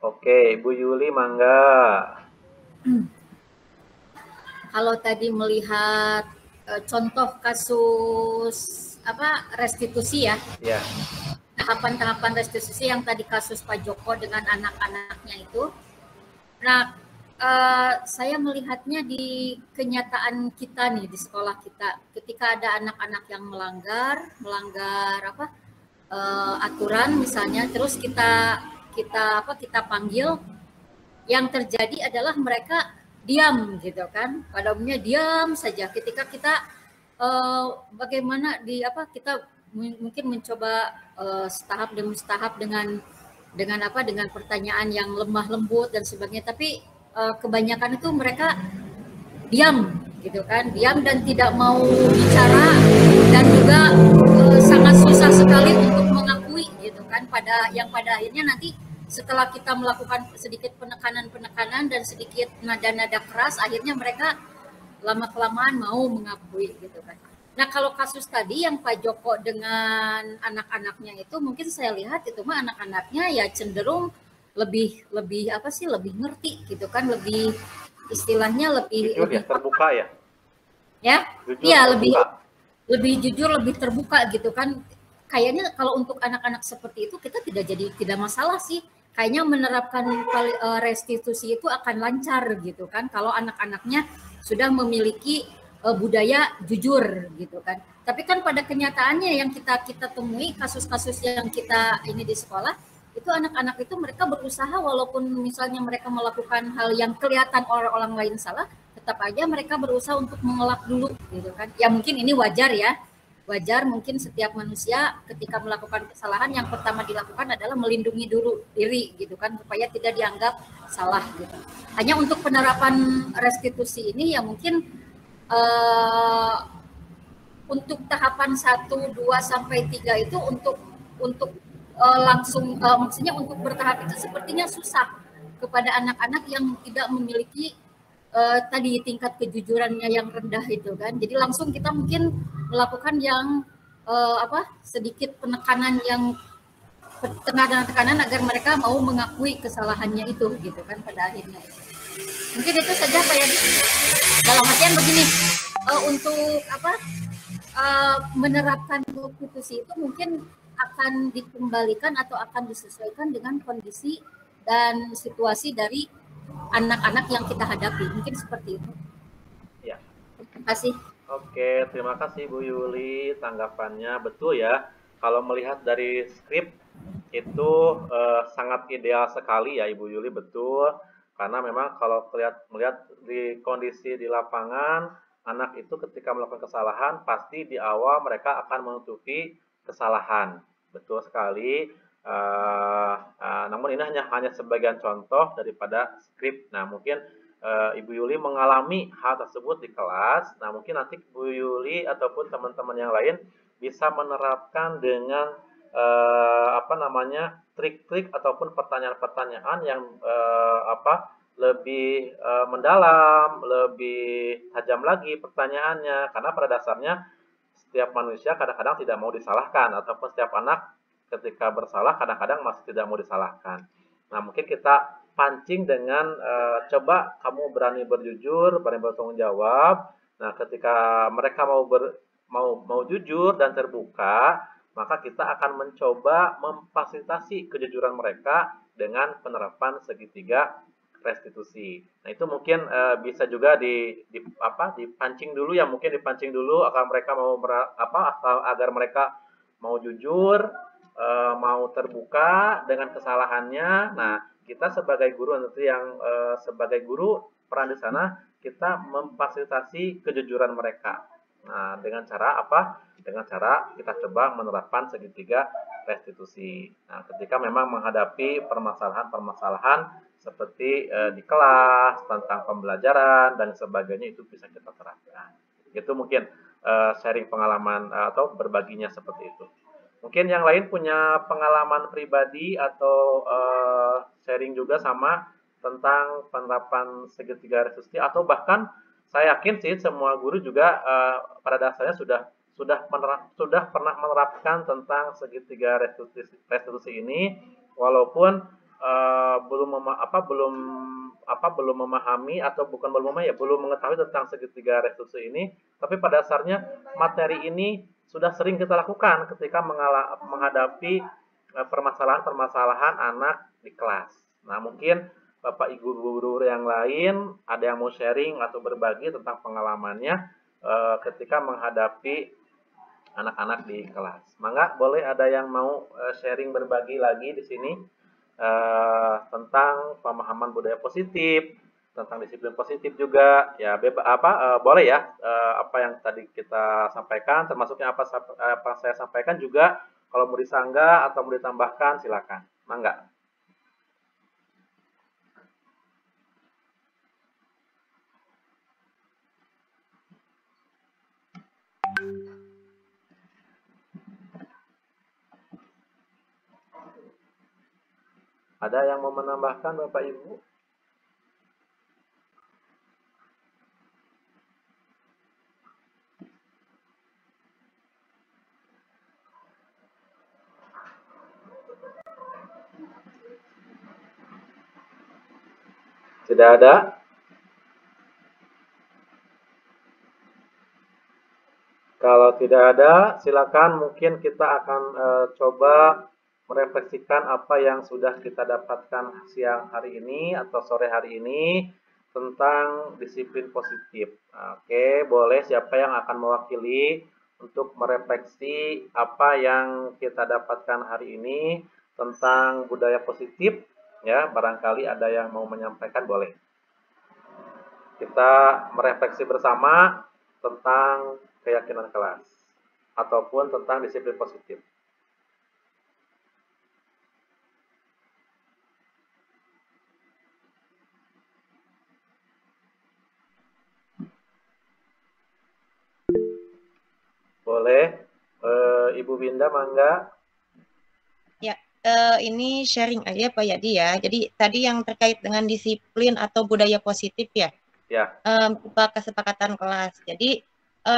Oke, Ibu Yuli mangga. Kalau tadi melihat contoh kasus restitusi ya. Ya. Tahapan-tahapan restitusi yang tadi kasus Pak Joko dengan anak-anaknya itu. Nah, saya melihatnya di kenyataan kita nih di sekolah kita, ketika ada anak-anak yang melanggar apa aturan misalnya, terus kita panggil, yang terjadi adalah mereka diam gitu kan, pada umumnya diam saja. Ketika kita bagaimana kita mungkin mencoba setahap demi setahap dengan pertanyaan yang lemah lembut dan sebagainya, tapi kebanyakan itu mereka diam gitu kan, diam dan tidak mau bicara, dan juga sangat susah sekali untuk mengakui gitu kan, pada akhirnya nanti setelah kita melakukan sedikit penekanan dan sedikit nada-nada keras, akhirnya mereka lama-kelamaan mau mengakui gitu kan. Nah, kalau kasus tadi yang Pak Joko dengan anak-anaknya itu, mungkin saya lihat itu mah anak-anaknya ya cenderung lebih ngerti gitu kan, lebih istilahnya lebih terbuka ya. Ya, iya lebih jujur, lebih terbuka gitu kan. Kayaknya kalau untuk anak-anak seperti itu kita tidak masalah sih. Kayaknya menerapkan restitusi itu akan lancar gitu kan kalau anak-anaknya sudah memiliki budaya jujur gitu kan. Tapi kan pada kenyataannya yang kita temui, kasus-kasus yang kita ini di sekolah, itu anak-anak itu mereka berusaha, walaupun misalnya mereka melakukan hal yang kelihatan orang lain salah, tetap aja mereka berusaha untuk mengelak dulu gitu kan. Ya mungkin ini wajar ya. Wajar, mungkin setiap manusia ketika melakukan kesalahan yang pertama dilakukan adalah melindungi dulu diri gitu kan, supaya tidak dianggap salah gitu. Hanya untuk penerapan restitusi ini ya mungkin untuk tahapan 1, 2 sampai 3 itu untuk langsung maksudnya untuk bertahap itu sepertinya susah kepada anak-anak yang tidak memiliki tadi tingkat kejujurannya yang rendah itu kan. Jadi langsung kita mungkin melakukan yang sedikit penekanan agar mereka mau mengakui kesalahannya itu gitu kan pada akhirnya. Mungkin itu saja Pak Yadi. Dalam artian begini, untuk menerapkan restitusi itu mungkin akan dikembalikan atau akan disesuaikan dengan kondisi dan situasi dari anak-anak yang kita hadapi. Mungkin seperti itu. Ya. Terima kasih. Oke, terima kasih Bu Yuli tanggapannya. Betul ya, kalau melihat dari skrip itu sangat ideal sekali ya Ibu Yuli, betul. Karena memang kalau melihat di kondisi di lapangan, anak itu ketika melakukan kesalahan pasti di awal mereka akan menutupi kesalahan. Betul sekali. Namun ini hanya sebagian contoh daripada skrip. Nah, mungkin Ibu Yuli mengalami hal tersebut di kelas. Nah, mungkin nanti Ibu Yuli ataupun teman-teman yang lain bisa menerapkan dengan trik-trik ataupun pertanyaan-pertanyaan yang lebih mendalam, lebih tajam lagi pertanyaannya. Karena pada dasarnya setiap manusia kadang-kadang tidak mau disalahkan, ataupun setiap anak ketika bersalah kadang-kadang masih tidak mau disalahkan. Nah, mungkin kita pancing dengan coba kamu berani berjujur, berani bertanggung jawab. Nah, ketika mereka mau jujur dan terbuka, maka kita akan mencoba memfasilitasi kejujuran mereka dengan penerapan segitiga restitusi. Nah, itu mungkin bisa juga dipancing dulu ya, mungkin dipancing dulu agar mereka agar mereka mau jujur, mau terbuka dengan kesalahannya. Nah, kita sebagai guru nanti yang sebagai guru peran di sana kita memfasilitasi kejujuran mereka. Nah, dengan cara apa? Dengan cara kita coba menerapkan segitiga restitusi. Nah, ketika memang menghadapi permasalahan-permasalahan seperti di kelas, tentang pembelajaran, dan sebagainya, itu bisa kita terapkan. Itu mungkin sharing pengalaman atau berbaginya seperti itu. Mungkin yang lain punya pengalaman pribadi atau sharing juga sama tentang penerapan segitiga restitusi, atau bahkan saya yakin sih semua guru juga pada dasarnya sudah pernah menerapkan tentang segitiga restitusi ini, walaupun belum memahami atau bukan belum memahami ya, belum mengetahui tentang segitiga restitusi ini, tapi pada dasarnya materi ini sudah sering kita lakukan ketika menghadapi permasalahan-permasalahan anak di kelas. Nah, mungkin Bapak Ibu guru yang lain ada yang mau sharing atau berbagi tentang pengalamannya ketika menghadapi anak-anak di kelas. Mangga boleh ada yang mau sharing berbagi lagi di sini tentang pemahaman budaya positif, tentang disiplin positif juga. Ya boleh ya apa yang tadi kita sampaikan, termasuknya apa saya sampaikan juga. Kalau mau disanggah atau mau ditambahkan silakan. Mangga. Ada yang mau menambahkan Bapak Ibu? Tidak ada? Kalau tidak ada, silakan mungkin kita akan coba merefleksikan apa yang sudah kita dapatkan siang hari ini atau sore hari ini tentang disiplin positif. Oke, boleh siapa yang akan mewakili untuk merefleksi apa yang kita dapatkan hari ini tentang budaya positif, ya, barangkali ada yang mau menyampaikan, boleh. Kita merefleksi bersama tentang keyakinan kelas ataupun tentang disiplin positif. Boleh, Ibu Winda, mangga. Ya, ini sharing aja Pak Yadi ya. Jadi tadi yang terkait dengan disiplin atau budaya positif ya. Ya. Berupa kesepakatan kelas. Jadi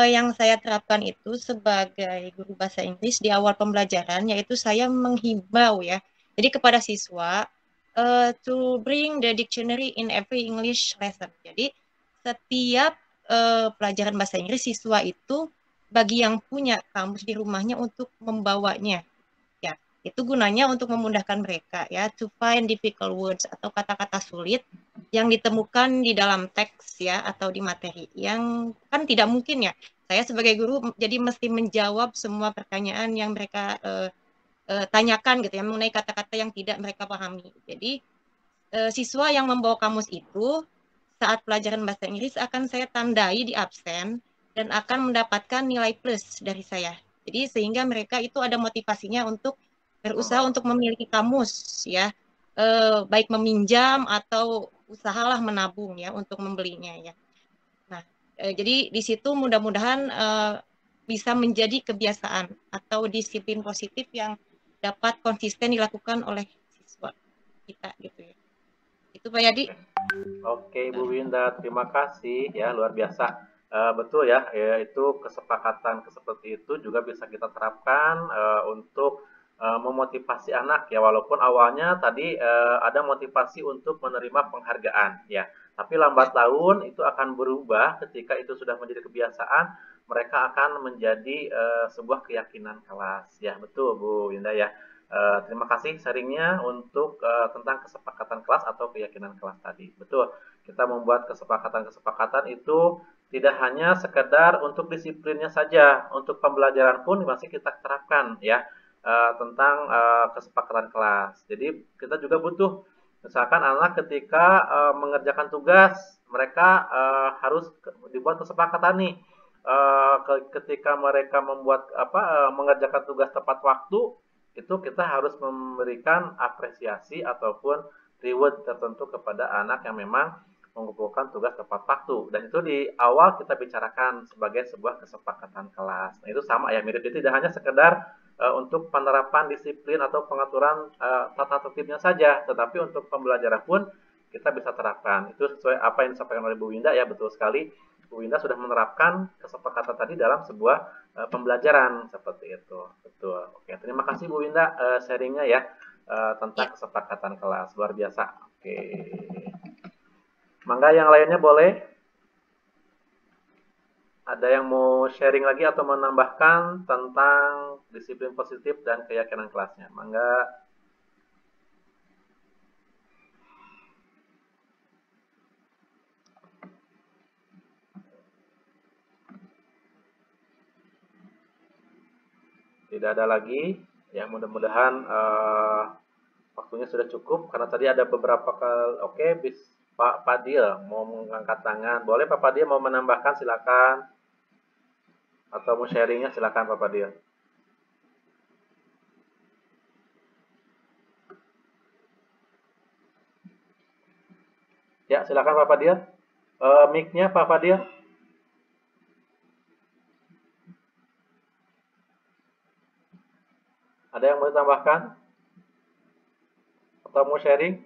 yang saya terapkan itu sebagai guru bahasa Inggris di awal pembelajaran, yaitu saya menghimbau ya. Jadi kepada siswa to bring the dictionary in every English lesson. Jadi setiap pelajaran bahasa Inggris siswa itu bagi yang punya kamus di rumahnya untuk membawanya. Ya, itu gunanya untuk memudahkan mereka ya to find difficult words atau kata-kata sulit yang ditemukan di dalam teks ya atau di materi yang kan tidak mungkin ya. Saya sebagai guru jadi mesti menjawab semua pertanyaan yang mereka tanyakan gitu ya mengenai kata-kata yang tidak mereka pahami. Jadi siswa yang membawa kamus itu saat pelajaran bahasa Inggris akan saya tandai di absen dan akan mendapatkan nilai plus dari saya. Jadi sehingga mereka itu ada motivasinya untuk berusaha untuk memiliki kamus ya, baik meminjam atau usahalah menabung ya untuk membelinya ya. Nah, jadi di situ mudah-mudahan bisa menjadi kebiasaan atau disiplin positif yang dapat konsisten dilakukan oleh siswa kita gitu ya. Itu Pak Yadi. Oke, Bu Winda, terima kasih ya, luar biasa. Betul ya, itu kesepakatan seperti itu juga bisa kita terapkan untuk memotivasi anak ya, walaupun awalnya tadi ada motivasi untuk menerima penghargaan ya, tapi lambat laun itu akan berubah ketika itu sudah menjadi kebiasaan, mereka akan menjadi sebuah keyakinan kelas ya, betul Bu Winda ya. Terima kasih sharingnya untuk tentang kesepakatan kelas atau keyakinan kelas tadi. Betul, kita membuat kesepakatan-kesepakatan itu tidak hanya sekedar untuk disiplinnya saja, untuk pembelajaran pun masih kita terapkan ya tentang kesepakatan kelas. Jadi kita juga butuh, misalkan anak ketika mengerjakan tugas, mereka harus dibuat kesepakatan nih. Ketika mereka membuat mengerjakan tugas tepat waktu, itu kita harus memberikan apresiasi ataupun reward tertentu kepada anak yang memang mengumpulkan tugas tepat waktu, dan itu di awal kita bicarakan sebagai sebuah kesepakatan kelas. Nah, itu sama ya, mirip, itu tidak hanya sekedar untuk penerapan disiplin atau pengaturan tata tertibnya saja, tetapi untuk pembelajaran pun kita bisa terapkan. Itu sesuai apa yang disampaikan oleh Bu Winda ya, betul sekali. Bu Winda sudah menerapkan kesepakatan tadi dalam sebuah pembelajaran seperti itu. Betul. Oke, terima kasih Bu Winda sharingnya ya tentang kesepakatan kelas, luar biasa. Oke, mangga yang lainnya boleh. Ada yang mau sharing lagi atau menambahkan tentang disiplin positif dan keyakinan kelasnya? Mangga. tidak ada lagi. Ya, mudah-mudahan waktunya sudah cukup karena tadi ada beberapa kali. Oke, Pak Padil mau mengangkat tangan. Boleh Pak Padil mau menambahkan, silakan. Atau mau sharingnya, silakan Pak Padil. Ya, silakan Pak Padil. Mic-nya Pak Padil. Ada yang mau ditambahkan? Atau mau sharing?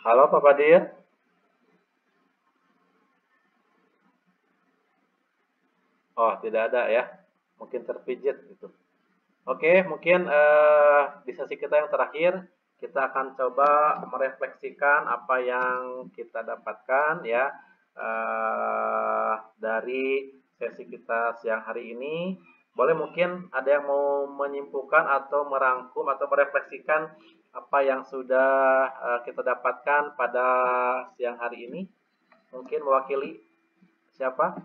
Halo Pak Padil. Oh, tidak ada ya. Mungkin terpijit gitu. Oke, mungkin di sesi kita yang terakhir kita akan coba merefleksikan apa yang kita dapatkan ya dari sesi kita siang hari ini. Boleh mungkin ada yang mau menyimpulkan atau merangkum atau merefleksikan apa yang sudah kita dapatkan pada siang hari ini? Mungkin mewakili siapa?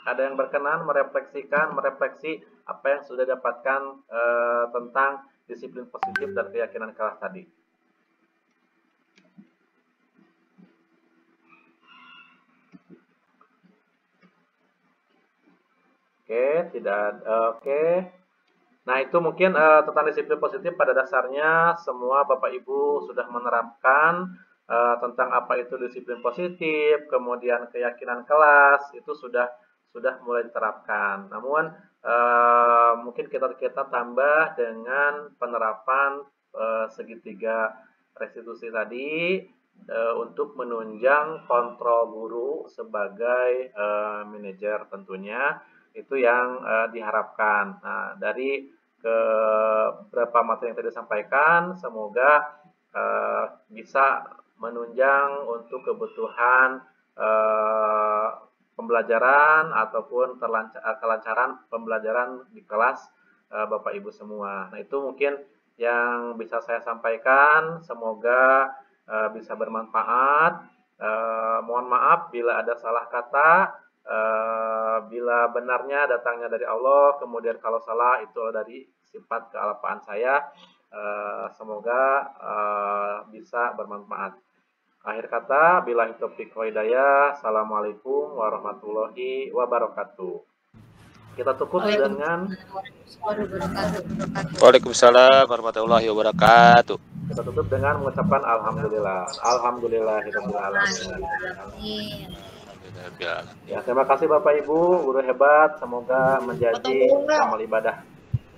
Ada yang berkenan merefleksi apa yang sudah dapatkan tentang disiplin positif dan keyakinan kelas tadi. Oke, tidak. Oke. Nah, itu mungkin tentang disiplin positif pada dasarnya semua Bapak Ibu sudah menerapkan tentang apa itu disiplin positif, kemudian keyakinan kelas itu sudah mulai diterapkan. Namun mungkin kita tambah dengan penerapan segitiga restitusi tadi untuk menunjang kontrol guru sebagai manajer tentunya. Itu yang diharapkan. Nah, dari beberapa materi yang tadi disampaikan, semoga bisa menunjang untuk kebutuhan pembelajaran ataupun kelancaran pembelajaran di kelas Bapak Ibu semua. Nah, itu mungkin yang bisa saya sampaikan. Semoga bisa bermanfaat. Mohon maaf bila ada salah kata. Bila benarnya datangnya dari Allah, kemudian kalau salah itu dari sifat kealpaan saya. Semoga bisa bermanfaat. Akhir kata, billahi taufiq wa hidayah. Assalamualaikum warahmatullahi wabarakatuh. Kita tutup dengan Waalaikumsalam warahmatullahi wabarakatuh. Kita tutup dengan mengucapkan alhamdulillah. Alhamdulillahirabbil alamin. Ya, terima kasih Bapak Ibu, guru hebat. Semoga menjadi amal ibadah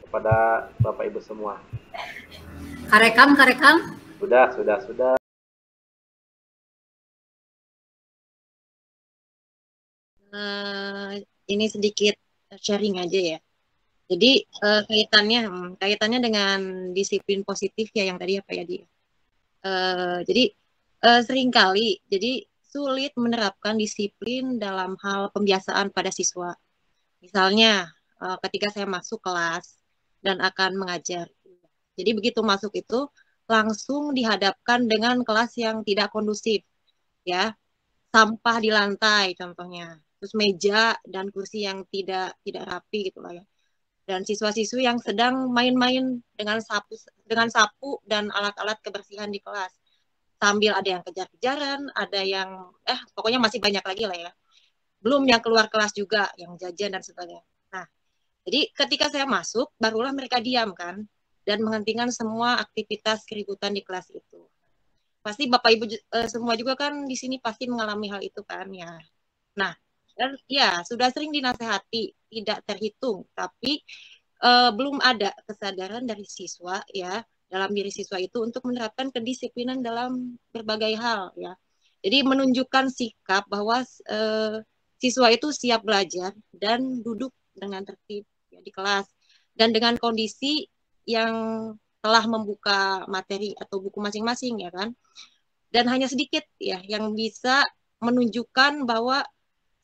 kepada Bapak Ibu semua. Karekam. Sudah. Ini sedikit sharing aja ya. Jadi kaitannya dengan disiplin positif ya yang tadi apa ya dia. Jadi seringkali jadi sulit menerapkan disiplin dalam hal pembiasaan pada siswa. Misalnya ketika saya masuk kelas dan akan mengajar. Jadi begitu masuk itu langsung dihadapkan dengan kelas yang tidak kondusif, ya, sampah di lantai contohnya, terus meja dan kursi yang tidak rapi gitulah ya. Dan siswa-siswi yang sedang main-main dengan sapu dan alat-alat kebersihan di kelas. Sambil ada yang kejar-kejaran, ada yang pokoknya masih banyak lagi lah ya. Belum yang keluar kelas juga, yang jajan dan sebagainya. Nah, jadi ketika saya masuk, barulah mereka diam kan, dan menghentikan semua aktivitas keributan di kelas itu. Pasti Bapak Ibu semua juga kan di sini pasti mengalami hal itu kan ya. Nah, dan ya sudah sering dinasehati, tidak terhitung, tapi belum ada kesadaran dari siswa ya, dalam diri siswa itu untuk menerapkan kedisiplinan dalam berbagai hal ya. Jadi menunjukkan sikap bahwa siswa itu siap belajar dan duduk dengan tertib ya, di kelas dan dengan kondisi yang telah membuka materi atau buku masing-masing ya kan. Dan hanya sedikit ya yang bisa menunjukkan bahwa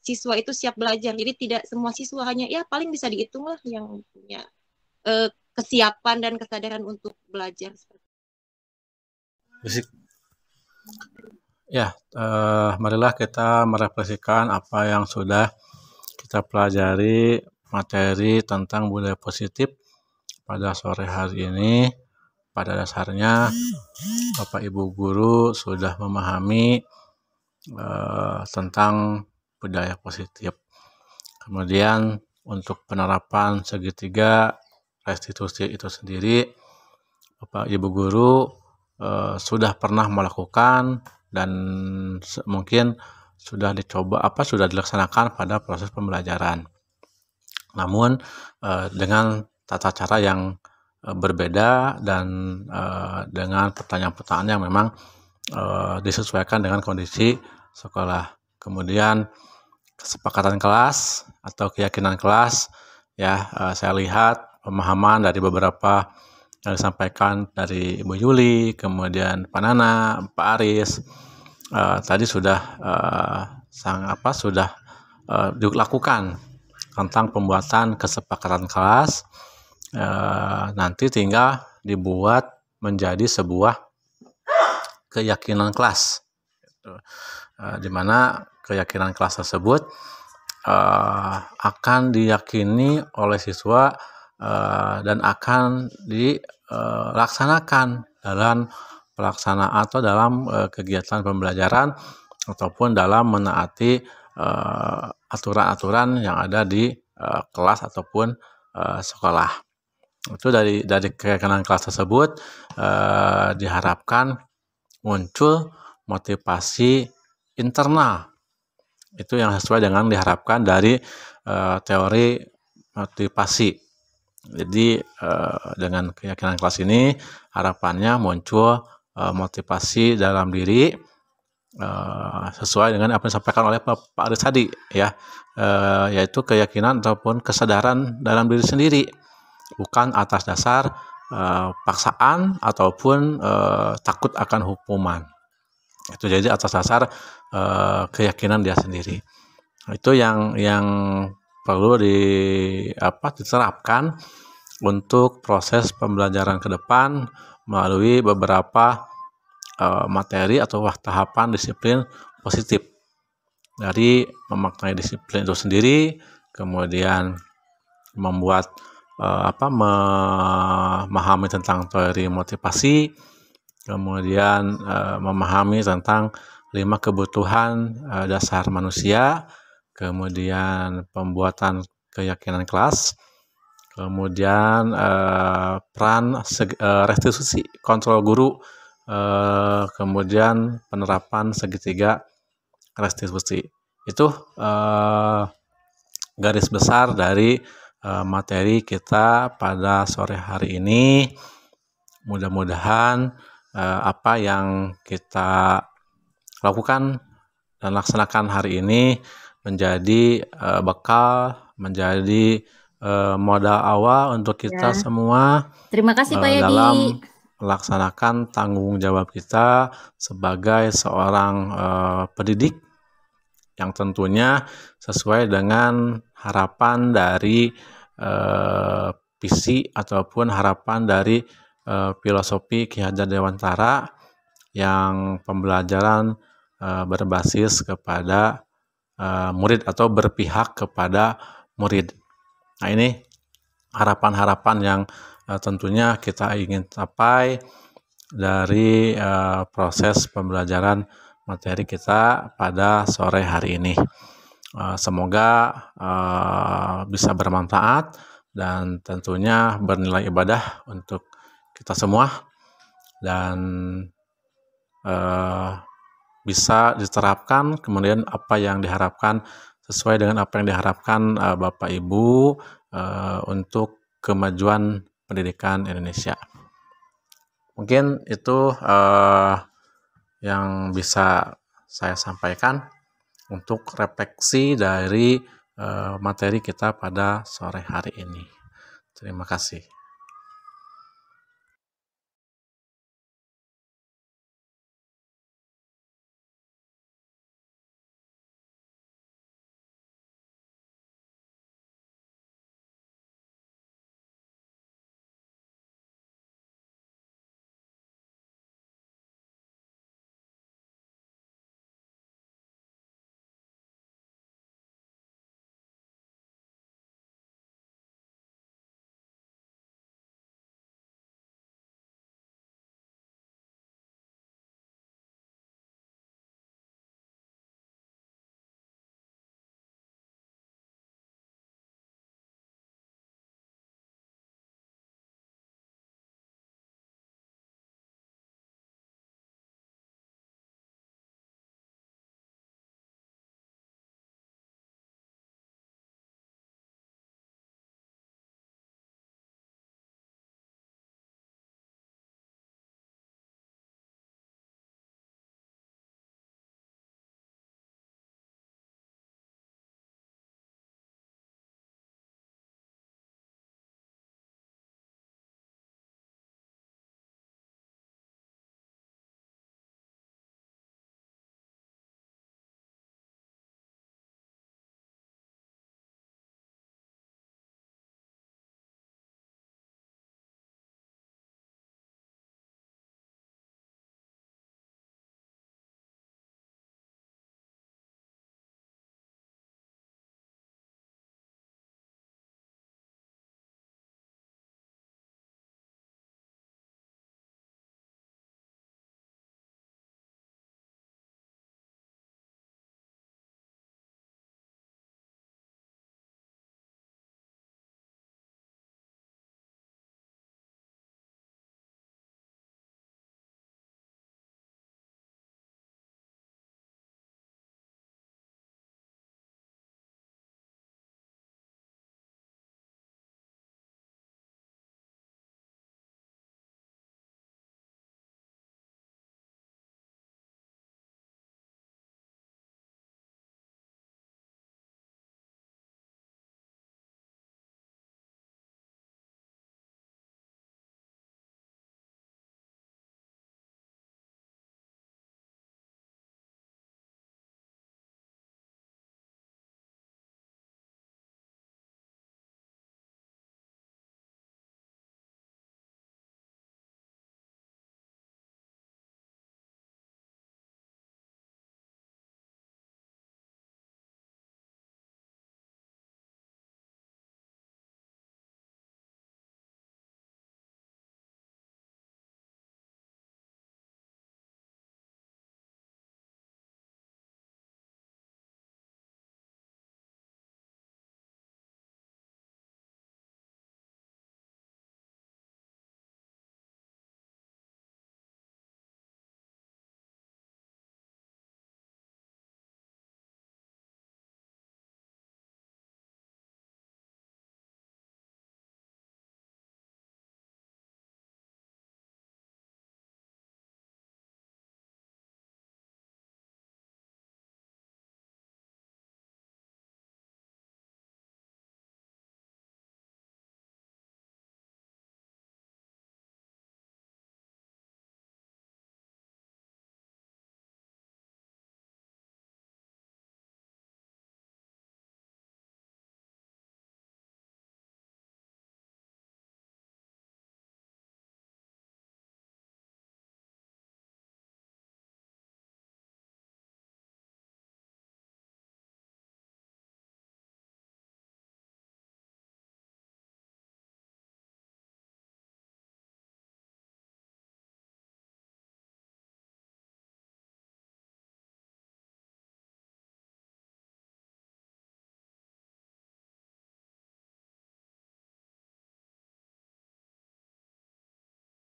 siswa itu siap belajar. Jadi tidak semua siswa, hanya ya paling bisa dihitung lah yang punya kesiapan dan kesadaran untuk belajar. Ya, marilah kita merefleksikan apa yang sudah kita pelajari materi tentang budaya positif pada sore hari ini. Pada dasarnya Bapak Ibu guru sudah memahami tentang budaya positif. Kemudian untuk penerapan segitiga restitusi itu sendiri, Bapak Ibu guru sudah pernah melakukan dan mungkin sudah dilaksanakan pada proses pembelajaran. Namun dengan tata cara yang berbeda dan dengan pertanyaan-pertanyaan yang memang disesuaikan dengan kondisi sekolah. Kemudian kesepakatan kelas atau keyakinan kelas, ya, saya lihat pemahaman dari beberapa yang disampaikan dari Ibu Yuli, kemudian Pak Nana, Pak Aris, tadi sudah dilakukan tentang pembuatan kesepakatan kelas. Nanti tinggal dibuat menjadi sebuah keyakinan kelas, di mana keyakinan kelas tersebut akan diyakini oleh siswa dan akan dilaksanakan dalam pelaksanaan atau dalam kegiatan pembelajaran ataupun dalam menaati aturan-aturan yang ada di kelas ataupun sekolah. Itu dari keyakinan kelas tersebut diharapkan muncul motivasi internal. Itu yang sesuai dengan diharapkan dari teori motivasi. Jadi dengan keyakinan kelas ini harapannya muncul motivasi dalam diri sesuai dengan apa yang disampaikan oleh Pak Aris tadi, ya, yaitu keyakinan ataupun kesadaran dalam diri sendiri, bukan atas dasar paksaan ataupun takut akan hukuman. Itu jadi atas dasar keyakinan dia sendiri. Itu yang perlu diterapkan untuk proses pembelajaran ke depan melalui beberapa materi atau tahapan disiplin positif. Dari memaknai disiplin itu sendiri, kemudian membuat memahami tentang teori motivasi, kemudian memahami tentang 5 kebutuhan dasar manusia, kemudian pembuatan keyakinan kelas, kemudian peran restitusi kontrol guru, kemudian penerapan segitiga restitusi. Itu garis besar dari materi kita pada sore hari ini. Mudah-mudahan apa yang kita lakukan dan laksanakan hari ini menjadi bekal, menjadi modal awal untuk kita semua. Terima kasih Pak Yadi. Dalam melaksanakan tanggung jawab kita sebagai seorang pendidik yang tentunya sesuai dengan harapan dari visi ataupun harapan dari filosofi Ki Hajar Dewantara yang pembelajaran berbasis kepada murid atau berpihak kepada murid. Nah, ini harapan-harapan yang tentunya kita ingin capai dari proses pembelajaran materi kita pada sore hari ini. Semoga bisa bermanfaat dan tentunya bernilai ibadah untuk kita semua dan bisa diterapkan, kemudian apa yang diharapkan sesuai dengan apa yang diharapkan Bapak Ibu untuk kemajuan pendidikan Indonesia. Mungkin itu yang bisa saya sampaikan untuk refleksi dari materi kita pada sore hari ini. Terima kasih.